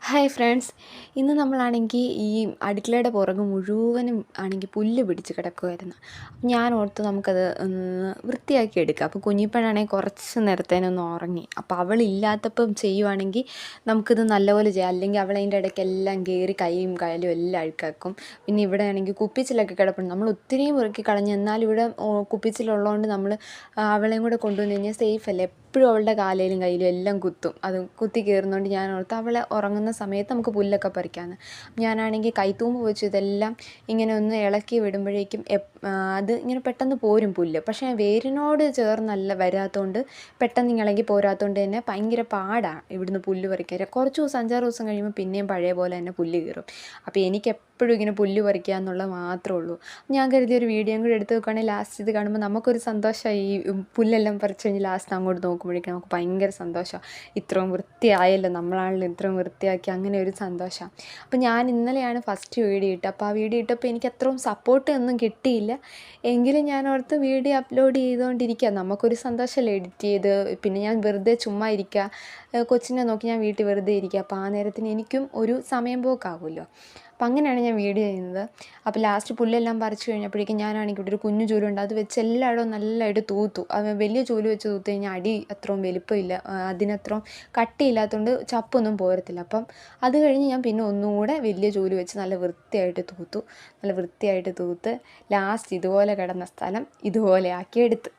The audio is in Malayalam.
ഹായ് ഫ്രണ്ട്സ്, ഇന്ന് നമ്മളാണെങ്കിൽ ഈ അടുക്കളയുടെ പുറകു മുഴുവനും ആണെങ്കിൽ പുല്ല് പിടിച്ച് കിടക്കുമായിരുന്നു. ഞാൻ ഓർത്ത് നമുക്കത് ഒന്ന് വൃത്തിയാക്കി എടുക്കാം. അപ്പോൾ കുഞ്ഞിപ്പഴാണെങ്കിൽ കുറച്ച് നേരത്തേനൊന്ന് ഉറങ്ങി. അപ്പോൾ അവളില്ലാത്തപ്പം ചെയ്യുവാണെങ്കിൽ നമുക്കിത് നല്ലപോലെ ചെയ്യാം. അല്ലെങ്കിൽ അവളതിൻ്റെ ഇടയ്ക്കെല്ലാം കയറി കൈയും കാലും എല്ലാം അഴുക്കാക്കും. പിന്നെ ഇവിടെ ആണെങ്കിൽ കുപ്പിച്ചിലൊക്കെ കിടപ്പുണ്ട്. നമ്മൾ ഒത്തിരിയും പെറുക്കി കളഞ്ഞ്, എന്നാലും ഇവിടെ കുപ്പിച്ചിലുള്ളതുകൊണ്ട് നമ്മൾ അവളെയും കൂടെ കൊണ്ടുവന്ന് കഴിഞ്ഞാൽ സേഫ് അല്ലേ. എപ്പോഴും അവളുടെ കാലിലും കയ്യിലും എല്ലാം കുത്തും. അത് കുത്തി കയറുന്നതുകൊണ്ട് ഞാൻ ഓർത്ത് അവളെ ഉറങ്ങുന്ന സമയത്ത് നമുക്ക് പുല്ലൊക്കെ പറിക്കാമെന്ന്. ഞാനാണെങ്കിൽ കൈത്തൂമ്പ് വെച്ച് ഇതെല്ലാം ഇങ്ങനെ ഒന്ന് ഇളക്കി വിടുമ്പോഴേക്കും അത് ഇങ്ങനെ പെട്ടെന്ന് പോരും പുല്ല്. പക്ഷേ വേരിനോട് ചേർന്നല്ല വരാത്തതുകൊണ്ട് പെട്ടെന്ന് ഇളകി പോരാത്തതുകൊണ്ട് തന്നെ ഭയങ്കര പാടാണ് ഇവിടുന്ന് പുല്ല് പറിക്കാൻ. കുറച്ച് ദിവസം 5-6 ദിവസം കഴിയുമ്പോൾ പിന്നെയും പഴയ പോലെ തന്നെ പുല്ല് കയറും. അപ്പോൾ എനിക്കെപ്പോഴും ഇങ്ങനെ പുല്ല് പറിക്കുക എന്നുള്ളത് മാത്രമേ ഉള്ളൂ. ഞാൻ കരുതിയ ഒരു വീഡിയോയും കൂടെ എടുത്ത് വെക്കുകയാണെങ്കിൽ ലാസ്റ്റ് ഇത് കാണുമ്പോൾ നമുക്കൊരു സന്തോഷമായി. ഈ പുല്ലെല്ലാം പറിച്ച് കഴിഞ്ഞ് ലാസ്റ്റ് അങ്ങോട്ട് നോക്കുമ്പോഴേക്കും നമുക്ക് ഭയങ്കര സന്തോഷമാണ്. ഇത്രയും വൃത്തിയായല്ലോ, നമ്മളാണല്ലോ ഇത്രയും വൃത്തിയാക്കി, അങ്ങനെ ഒരു സന്തോഷമാണ്. അപ്പോൾ ഞാൻ ഇന്നലെയാണ് ഫസ്റ്റ് വീഡിയോ ഇട്ടത്. അപ്പോൾ ആ വീഡിയോ ഇട്ടപ്പോൾ എനിക്ക് അത്രയും സപ്പോർട്ട് ഒന്നും കിട്ടിയില്ല. എങ്കിലും ഞാൻ ഓർത്ത് വീഡിയോ അപ്ലോഡ് ചെയ്തുകൊണ്ടിരിക്കുക, നമുക്കൊരു സന്തോഷമല്ലേ എഡിറ്റ് ചെയ്ത്. പിന്നെ ഞാൻ വെറുതെ ചുമ്മാ ഇരിക്കുക, കൊച്ചിനെ നോക്കി ഞാൻ വീട്ടിൽ വെറുതെ ഇരിക്കുക. അപ്പോൾ ആ നേരത്തിന് എനിക്കും ഒരു സമയം പോക്കാകുമല്ലോ. അപ്പം അങ്ങനെയാണ് ഞാൻ വീഡിയോ ചെയ്യുന്നത്. അപ്പോൾ ലാസ്റ്റ് പുല്ലെല്ലാം പറിച്ച് കഴിഞ്ഞപ്പോഴേക്കും ഞാനാണെങ്കിൽ ഇവിടെ ഒരു കുഞ്ഞു ചൂലുണ്ട്, അത് വെച്ച് എല്ലായിടവും നല്ലതായിട്ട് തൂത്തു. അത് വലിയ ചൂല് വെച്ച് തൂത്ത് കഴിഞ്ഞാൽ അടി അത്രയും വലിപ്പമില്ല, അതിനത്രയും കട്ടിയില്ലാത്തതുകൊണ്ട് ചപ്പൊന്നും പോരത്തില്ല. അപ്പം അത് കഴിഞ്ഞ് ഞാൻ പിന്നെ ഒന്നുകൂടെ വലിയ ചൂല് വെച്ച് നല്ല വൃത്തിയായിട്ട് തൂത്ത് ലാസ്റ്റ് ഇതുപോലെ കിടന്ന സ്ഥലം ഇതുപോലെ ആക്കി എടുത്ത്.